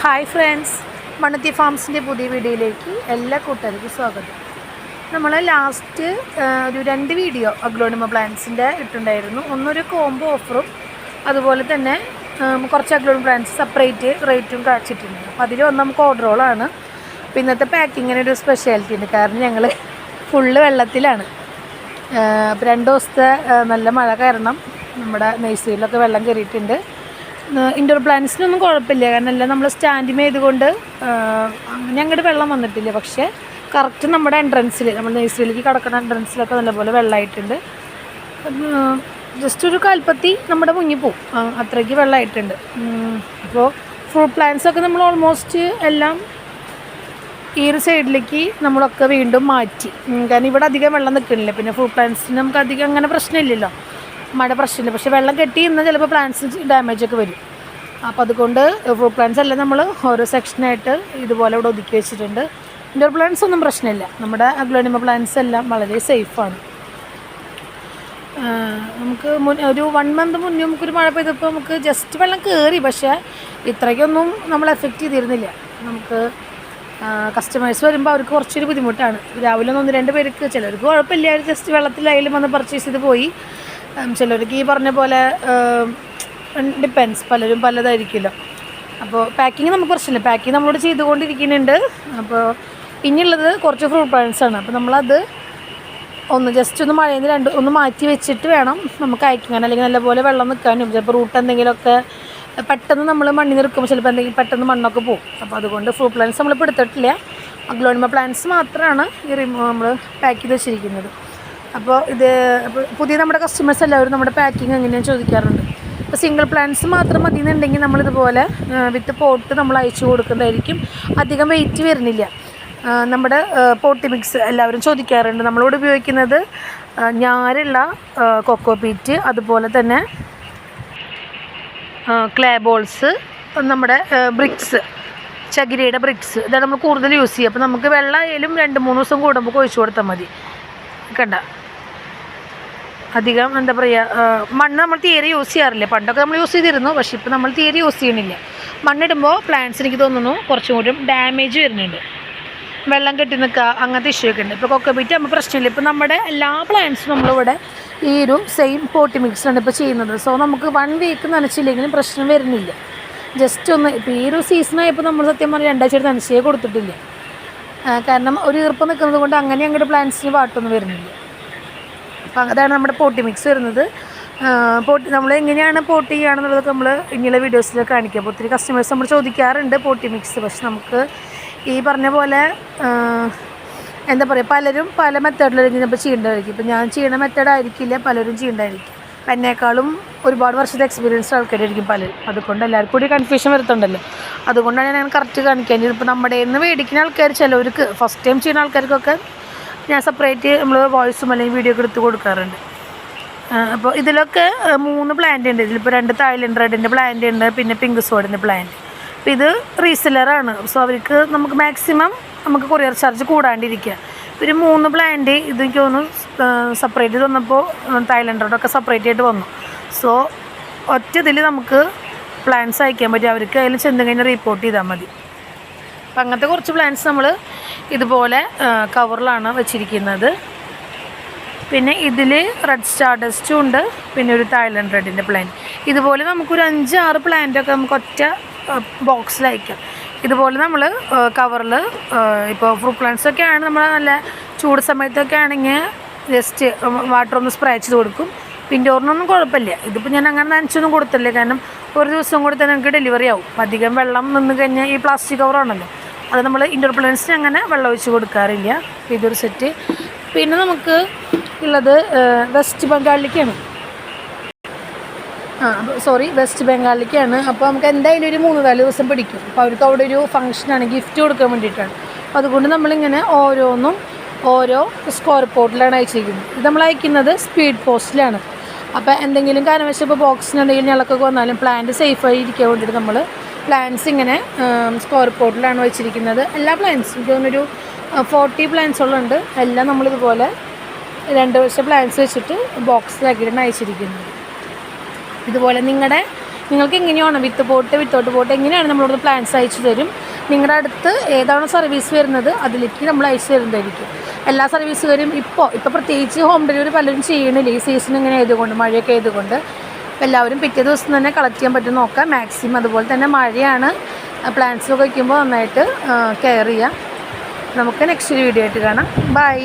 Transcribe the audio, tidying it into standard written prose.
Hi friends, മണത്തി ഫാംസിൻ്റെ പുതിയ വീഡിയോയിലേക്ക് എല്ലാ കൂട്ടുകാർക്കും സ്വാഗതം. നമ്മൾ ലാസ്റ്റ് ഒരു 2 വീഡിയോ അഗ്ലോണിമ പ്ലാന്റ്സിൻ്റെ ഇട്ടുണ്ടായിരുന്നു. ഒന്നൊരു കോംബോ ഓഫറും അതുപോലെ തന്നെ കുറച്ച് അഗ്ലോണിമ പ്ലാന്റ്സ് സെപ്പറേറ്റ് റേറ്റും കാണിച്ചിട്ടുണ്ട്. അപ്പോൾ അതിൽ ഒന്ന് നമുക്ക് ഓർഡറോളാണ്. അപ്പോൾ ഇന്നത്തെ പാക്കിങ്ങിനൊരു സ്പെഷ്യാലിറ്റി ഉണ്ട്, കാരണം ഞങ്ങൾ ഫുള്ള് വെള്ളത്തിലാണ്. അപ്പോൾ 2 ദിവസത്തെ നല്ല മഴ കാരണം നമ്മുടെ നഴ്സറിയിലൊക്കെ വെള്ളം കയറിയിട്ടുണ്ട്. ഇൻഡോർ പ്ലാന്റ്സിനൊന്നും കുഴപ്പമില്ല, കാരണം എല്ലാം നമ്മൾ സ്റ്റാൻഡിങ് ചെയ്തുകൊണ്ട് അങ്ങനെ അങ്ങോട്ട് വെള്ളം വന്നിട്ടില്ല. പക്ഷേ കറക്റ്റ് നമ്മുടെ എൻട്രൻസിൽ, നമ്മൾ നഴ്സറിയിലേക്ക് കിടക്കുന്ന എൻട്രൻസിലൊക്കെ നല്ലപോലെ വെള്ളമായിട്ടുണ്ട്. ജസ്റ്റ് ഒരു കാൽപ്പത്തി നമ്മുടെ മുന്നിൽ പോവും, അത്രയ്ക്ക് വെള്ളമായിട്ടുണ്ട്. അപ്പോൾ ഫ്രൂട്ട് പ്ലാന്റ്സൊക്കെ നമ്മൾ ഓൾമോസ്റ്റ് എല്ലാം ഈ ഒരു സൈഡിലേക്ക് നമ്മളൊക്കെ വീണ്ടും മാറ്റി, കാരണം ഇവിടെ അധികം വെള്ളം നിൽക്കുന്നില്ല. പിന്നെ ഫ്രൂട്ട് പ്ലാന്റ്സിന് നമുക്ക് അധികം അങ്ങനെ പ്രശ്നമില്ലല്ലോ, മഴ പ്രശ്നമില്ല. പക്ഷേ വെള്ളം കെട്ടി ഇന്ന് ചിലപ്പോൾ പ്ലാന്റ്സിന് ഡാമേജൊക്കെ വരും. അപ്പോൾ അതുകൊണ്ട് ഫ്രൂട്ട് പ്ലാന്റ്സ് എല്ലാം നമ്മൾ ഓരോ സെക്ഷനായിട്ട് ഇതുപോലെ ഇവിടെ ഒതുക്കി വെച്ചിട്ടുണ്ട്. ഇൻഡോർ പ്ലാന്റ്സ് ഒന്നും പ്രശ്നമില്ല, നമ്മുടെ അഗ്ലോണിമ പ്ലാന്റ്സ് എല്ലാം വളരെ സേഫാണ്. നമുക്ക് ഒരു 1 മന്ത് മുന്നേ നമുക്കൊരു മഴ പെയ്തപ്പോൾ നമുക്ക് ജസ്റ്റ് വെള്ളം കയറി, പക്ഷേ ഇത്രയ്ക്കൊന്നും നമ്മൾ എഫക്റ്റ് ചെയ്തിരുന്നില്ല. നമുക്ക് കസ്റ്റമേഴ്സ് വരുമ്പോൾ അവർക്ക് കുറച്ചൊരു ബുദ്ധിമുട്ടാണ്. രാവിലെ 1-2 പേർക്ക്, ചിലർക്ക് കുഴപ്പമില്ല, അവർ ജസ്റ്റ് വെള്ളത്തിലായാലും വന്ന് പർച്ചേസ് ചെയ്ത് പോയി. ചിലർക്ക് ഈ പറഞ്ഞ പോലെ ഡിപ്പെൻസ്, പലരും പലതായിരിക്കുമല്ലോ. അപ്പോൾ പാക്കിങ് നമുക്ക് പ്രശ്നമില്ല, പാക്കിങ് നമ്മളോട് ചെയ്തുകൊണ്ടിരിക്കുന്നുണ്ട്. അപ്പോൾ ഇനിയുള്ളത് കുറച്ച് ഫ്രൂട്ട് പ്ലാന്റ്സാണ്. അപ്പോൾ നമ്മളത് ഒന്ന് ജസ്റ്റ് ഒന്ന് മഴയിൽ നിന്ന് ഒന്ന് മാറ്റി വെച്ചിട്ട് വേണം നമുക്ക് അയക്കാൻ, അല്ലെങ്കിൽ നല്ലപോലെ വെള്ളം നിൽക്കാനും. ചിലപ്പോൾ റൂട്ട് എന്തെങ്കിലുമൊക്കെ പെട്ടെന്ന് നമ്മൾ മണ്ണിൽ നിൽക്കുമ്പോൾ ചിലപ്പോൾ എന്തെങ്കിലും പെട്ടെന്ന് മണ്ണൊക്കെ പോകും. അപ്പോൾ അതുകൊണ്ട് ഫ്രൂട്ട് പ്ലാന്റ്സ് നമ്മളിപ്പോൾ എടുത്തിട്ടില്ല, അഗ്ലോണിമ പ്ലാന്റ്സ് മാത്രമാണ് ഈ നമ്മൾ പാക്ക് ചെയ്ത് വെച്ചിരിക്കുന്നത്. അപ്പോൾ പുതിയ നമ്മുടെ കസ്റ്റമേഴ്സ് എല്ലാവരും നമ്മുടെ പാക്കിങ് എങ്ങനെയാണ് ചോദിക്കാറുണ്ട്. അപ്പോൾ സിംഗിൾ പ്ലാന്റ്സ് മാത്രം മതി എന്നുണ്ടെങ്കിൽ നമ്മളിതുപോലെ വിത്ത് പോട്ട് നമ്മൾ അയച്ചു കൊടുക്കുന്നതായിരിക്കും, അധികം വെയിറ്റ് വരുന്നില്ല. നമ്മുടെ പോട്ടി മിക്സ് എല്ലാവരും ചോദിക്കാറുണ്ട്. നമ്മളോട് ഉപയോഗിക്കുന്നത് ഞാരുള്ള കൊക്കോ പീറ്റ്, അതുപോലെ തന്നെ ക്ലേ ബോൾസ്, നമ്മുടെ ബ്രിക്സ്, ചകിരിയുടെ ബ്രിക്സ്, ഇതാണ് നമ്മൾ കൂടുതൽ യൂസ് ചെയ്യുക. അപ്പോൾ നമുക്ക് വെള്ളമായാലും 2-3 ദിവസം കൂടുമ്പോൾ ഒഴിച്ചു കൊടുത്താൽ മതി. കണ്ട, അധികം എന്താ പറയുക, മണ്ണ് നമ്മൾ തീരെ യൂസ് ചെയ്യാറില്ല. പണ്ടൊക്കെ നമ്മൾ യൂസ് ചെയ്തിരുന്നു, പക്ഷേ ഇപ്പോൾ നമ്മൾ തീരെ യൂസ് ചെയ്യണില്ല. മണ്ണിടുമ്പോൾ പ്ലാന്റ്സ് എനിക്ക് തോന്നുന്നു കുറച്ചും കൂടി ഡാമേജ് വരുന്നുണ്ട്, വെള്ളം കെട്ടി നിൽക്കുക, അങ്ങനത്തെ ഇഷ്യൂ ഒക്കെ ഉണ്ട്. ഇപ്പോൾ കൊക്കോപീറ്റ് നമ്മൾ പ്രശ്നമില്ല. ഇപ്പോൾ നമ്മുടെ എല്ലാ പ്ലാന്റ്സും നമ്മളിവിടെ ഈ ഒരു സെയിം പോട്ടി മിക്സാണ് ഇപ്പോൾ ചെയ്യുന്നത്. സോ നമുക്ക് 1 വീക്ക് നനച്ചില്ലെങ്കിലും പ്രശ്നം വരുന്നില്ല. ജസ്റ്റ് ഒന്ന് ഇപ്പോൾ ഈ ഒരു സീസണായപ്പോൾ നമ്മൾ സത്യം പറഞ്ഞാൽ 2 ആഴ്ച നനച്ചേ കൊടുത്തിട്ടില്ല, കാരണം ഒരു ഈർപ്പം നിൽക്കുന്നത് കൊണ്ട് അങ്ങനെ അങ്ങോട്ട് പ്ലാന്റ്സിന് വാട്ടൊന്നും വരുന്നില്ല. അപ്പം അതാണ് നമ്മുടെ പോട്ടി മിക്സ് വരുന്നത്. നമ്മൾ എങ്ങനെയാണ് പോട്ട് ചെയ്യുകയാണെന്നുള്ളതൊക്കെ നമ്മൾ ഇനിയുള്ള വീഡിയോസിൽ കാണിക്കാം. അപ്പോൾ ഒത്തിരി കസ്റ്റമേഴ്സ് നമ്മൾ ചോദിക്കാറുണ്ട് പോട്ടി മിക്സ്. പക്ഷെ നമുക്ക് ഈ പറഞ്ഞ പോലെ എന്താ പറയുക, പലരും പല മെത്തേഡിലായിരിക്കും ചിലപ്പോൾ ചെയ്യേണ്ടതായിരിക്കും. ഇപ്പോൾ ഞാൻ ചെയ്യുന്ന മെത്തേഡായിരിക്കില്ല പലരും ചെയ്യേണ്ടതായിരിക്കും. എന്നെക്കാളും ഒരുപാട് വർഷത്തെ എക്സ്പീരിയൻസ് ആൾക്കാരായിരിക്കും പലരും. അതുകൊണ്ട് എല്ലാവർക്കും കൂടി കൺഫ്യൂഷൻ വരുത്തുണ്ടല്ലോ, അതുകൊണ്ടാണ് ഞാൻ കറക്റ്റ് കാണിക്കാൻ. ഇപ്പോൾ നമ്മുടെ നിന്ന് മേടിക്കുന്ന ആൾക്കാർ, ചിലവർക്ക് ഫസ്റ്റ് ടൈം ചെയ്യുന്ന ആൾക്കാർക്കൊക്കെ ഞാൻ സെപ്പറേറ്റ് നമ്മൾ വോയിസും അല്ലെങ്കിൽ വീഡിയോ ഒക്കെ എടുത്ത് കൊടുക്കാറുണ്ട്. അപ്പോൾ ഇതിലൊക്കെ 3 പ്ലാന്റ് ഉണ്ട്. ഇതിലിപ്പോൾ 2 തായ്ലൻഡ് റെഡിൻ്റെ പ്ലാന്റ് ഉണ്ട്, പിന്നെ പിങ്ക് സോഡിൻ്റെ പ്ലാന്റ്. അപ്പോൾ ഇത് റീസെല്ലറാണ്. സോ അവർക്ക് നമുക്ക് മാക്സിമം നമുക്ക് കൊറിയർ ചാർജ് കൂടാണ്ടിരിക്കുക. ഒരു 3 പ്ലാന്റ് ഇത് എനിക്ക് തോന്നുന്നു സെപ്പറേറ്റ് ചെയ്ത് വന്നപ്പോൾ തായ്ലൻഡ് റെഡൊക്കെ സെപ്പറേറ്റ് ആയിട്ട് വന്നു. സോ ഒറ്റ ഇതിൽ നമുക്ക് പ്ലാന്റ്സ് അയക്കാൻ പറ്റും. അവർക്ക് അതിൽ ചെന്ന് കഴിഞ്ഞാൽ റിപ്പോർട്ട് ചെയ്താൽ മതി. അപ്പം അങ്ങനത്തെ കുറച്ച് പ്ലാന്റ്സ് നമ്മൾ ഇതുപോലെ കവറിലാണ് വെച്ചിരിക്കുന്നത്. പിന്നെ ഇതിൽ റെഡ് സ്റ്റാർ ഡസ്റ്റും ഉണ്ട്, പിന്നെ ഒരു തായ്ലൻഡ് റെഡിൻ്റെ പ്ലാന്റ്. ഇതുപോലെ നമുക്കൊരു 5-6 പ്ലാന്റൊക്കെ നമുക്ക് ഒറ്റ ബോക്സിൽ അയക്കാം. ഇതുപോലെ നമ്മൾ കവറിൽ ഇപ്പോൾ ഫ്രൂട്ട് പ്ലാന്റ്സൊക്കെ ആണ്, നമ്മൾ നല്ല ചൂട് സമയത്തൊക്കെ ആണെങ്കിൽ ജസ്റ്റ് വാട്ടർ ഒന്ന് സ്പ്രേ ചെയ്ത് കൊടുക്കും. ഇൻഡോറിനൊന്നും കുഴപ്പമില്ല. ഇതിപ്പോൾ ഞാൻ അങ്ങനെ നനച്ചൊന്നും കൊടുത്തില്ല, കാരണം ഒരു ദിവസം കൂടി തന്നെ നമുക്ക് ഡെലിവറി ആവും. അധികം വെള്ളം നിന്ന് കഴിഞ്ഞാൽ ഈ പ്ലാസ്റ്റിക് കവറാണല്ലോ, അത് നമ്മൾ ഇൻഡോർ പ്ലാന്റ്സിന് അങ്ങനെ വെള്ളം ഒഴിച്ച് കൊടുക്കാറില്ല. ഇതൊരു സെറ്റ്. പിന്നെ നമുക്ക് ഉള്ളത് വെസ്റ്റ് ബംഗാളിലേക്കാണ്. വെസ്റ്റ് ബംഗാളിലേക്കാണ്. അപ്പോൾ നമുക്ക് എന്തായാലും ഒരു 3-4 ദിവസം പിടിക്കും. അപ്പോൾ അവർക്ക് അവിടെ ഒരു ഫംഗ്ഷനാണ്, ഗിഫ്റ്റ് കൊടുക്കാൻ വേണ്ടിയിട്ടാണ്. അപ്പോൾ അതുകൊണ്ട് നമ്മളിങ്ങനെ ഓരോന്നും ഓരോ സ്ക്വയർ പോട്ടിലാണ് അയച്ചിരിക്കുന്നത്. ഇത് നമ്മൾ അയക്കുന്നത് സ്പീഡ് പോസ്റ്റിലാണ്. അപ്പോൾ എന്തെങ്കിലും കാരണവശാൽ ഇപ്പോൾ ബോക്സിന് എന്തെങ്കിലും ഞളക്കൊക്കെ വന്നാലും പ്ലാന്റ് സേഫായി ഇരിക്കാൻ വേണ്ടിയിട്ട് നമ്മൾ പ്ലാന്റ്സ് ഇങ്ങനെ സ്ക്വയർ പോട്ടിലാണ് വെച്ചിരിക്കുന്നത്. എല്ലാ പ്ലാന്റ്സും ഇതൊന്നൊരു 40 പ്ലാന്റ്സുകളുണ്ട്. എല്ലാം നമ്മളിതുപോലെ 2 വർഷം പ്ലാന്റ്സ് വെച്ചിട്ട് ബോക്സിലാക്കിയിട്ടാണ് അയച്ചിരിക്കുന്നത്. ഇതുപോലെ നിങ്ങളുടെ നിങ്ങൾക്ക് എങ്ങനെയാണ് വിത്ത് പോട്ട് വിത്തൗട്ട് പോട്ട് എങ്ങനെയാണ് നമ്മളോട് പ്ലാന്റ്സ് അയച്ചു തരും. നിങ്ങളുടെ അടുത്ത് ഏതാണോ സർവീസ് വരുന്നത് അതിലേക്ക് നമ്മൾ അയച്ചു തരുന്നതായിരിക്കും. എല്ലാ സർവീസുകാരും ഇപ്പോൾ പ്രത്യേകിച്ച് ഹോം ഡെലിവറി പലരും ചെയ്യണില്ല. ഈ സീസൺ ഇങ്ങനെ ആയതുകൊണ്ട്, മഴയൊക്കെ ആയതുകൊണ്ട് എല്ലാവരും പിറ്റേ ദിവസം തന്നെ കളക്ട് ചെയ്യാൻ പറ്റും നോക്കാം മാക്സിമം. അതുപോലെ തന്നെ മഴയാണ്, പ്ലാന്റ്സൊക്കെ വയ്ക്കുമ്പോൾ നന്നായിട്ട് കെയർ ചെയ്യാം. നമുക്ക് നെക്സ്റ്റ് വീഡിയോ ആയിട്ട് കാണാം. ബൈ.